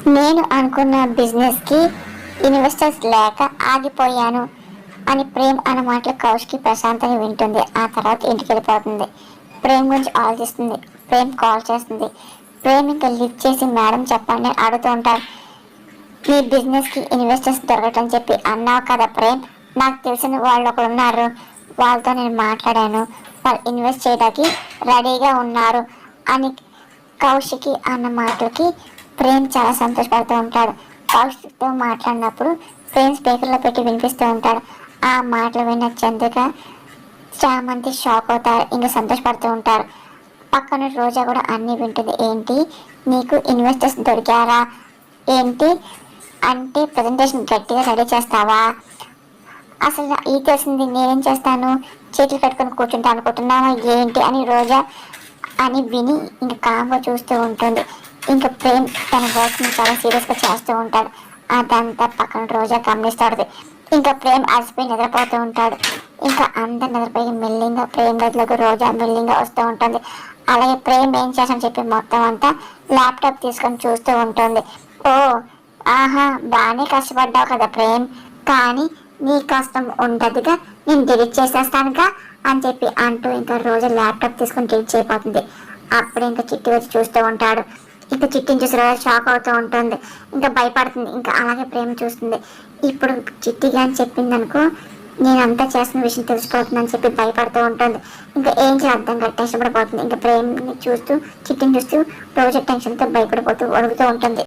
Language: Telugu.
నేను అనుకున్న బిజినెస్కి ఇన్వెస్టర్స్ లేక ఆగిపోయాను అని ప్రేమ్ అన్న మాటలు కౌశికి ప్రశాంతంగా వింటుంది. ఆ తర్వాత ఇంటికి వెళ్ళిపోతుంది. ప్రేమ్ గురించి ఆలోచిస్తుంది. ప్రేమ్ కాల్ చేస్తుంది. ప్రేమ్ ఇంకా లిఫ్ట్ చేసి మేడం చెప్పండి అడుగుతూ ఉంటారు. నీ బిజినెస్కి ఇన్వెస్టర్స్ దొరకటని చెప్పి అన్నావు కదా ప్రేమ్, నాకు తెలిసిన వాళ్ళు ఒకరు ఉన్నారు, వాళ్ళతో నేను మాట్లాడాను, వాళ్ళు ఇన్వెస్ట్ చేయడానికి రెడీగా ఉన్నారు అని కౌశికి అన్న మాటలకి ప్రేమ్ చాలా సంతోషపడుతూ ఉంటాడు. కౌశిక్తో మాట్లాడినప్పుడు ప్రేమ్ స్పీకర్లో పెట్టి వినిపిస్తూ ఉంటాడు. ఆ మాటలు విన్న చంద్రిక చామంతి షాక్ అవుతారు, ఇంకా సంతోషపడుతూ ఉంటారు. పక్కన రోజా కూడా అన్నీ వింటుంది. ఏంటి నీకు ఇన్వెస్టర్స్ దొరికారా ఏంటి అంటే ప్రజెంటేషన్ గట్టిగా రెడీ చేస్తావా, అసలు ఈ తెలిసింది నేనేం చేస్తాను, చేతులు కట్టుకొని కూర్చుంటా అనుకుంటున్నావా ఏంటి అని రోజా అని విని ఇంకా కామ్గా చూస్తూ ఉంటుంది. ఇంకా ప్రేమ్ తన వర్క్ని చాలా సీరియస్గా చేస్తూ ఉంటాడు. అదంతా పక్కన రోజా గమనిస్తాడు. ఇంకా ప్రేమ్ అలసిపోయి నిద్రపోతూ ఉంటాడు. ఇంకా అందరు నిద్రపోయి మెల్లింగా ప్రేమ్ గదిలోకి రోజా మెల్లింగా వస్తూ ఉంటుంది. అలాగే ప్రేమ్ ఏం చేస్తానని చెప్పి మొత్తం అంతా ల్యాప్టాప్ తీసుకొని చూస్తూ ఉంటుంది. ఓ ఆహా, బాగానే కష్టపడ్డావు కదా ప్రేమ్, కానీ నీ కష్టం ఉండదుగా, నేను డిలీట్ చేసేస్తానుగా అని చెప్పి అంటూ ఇంకా రోజు ల్యాప్టాప్ తీసుకొని డిలీట్ చేయబోతుంది. అప్పుడు ఇంకా చిట్టి వచ్చి చూస్తూ ఉంటాడు. ఇంకా చిట్టిని చూసి రోజు షాక్ అవుతూ ఉంటుంది. ఇంకా భయపడుతుంది. ఇంకా అలాగే ప్రేమ చూస్తుంది. ఇప్పుడు చిట్టి కానీ చెప్పింది అనుకో, నేను అంతా చేస్తున్న విషయం తెలిసిపోతుందని చెప్పి భయపడుతూ ఉంటుంది. ఇంకా ఏం చేయాలి అర్థం కాదు, టెన్షన్ పడిపోతుంది. ఇంకా ప్రేమని చూస్తూ చిట్టిని చూస్తూ రోజు టెన్షన్తో భయపడిపోతూ అడుగుతూ ఉంటుంది.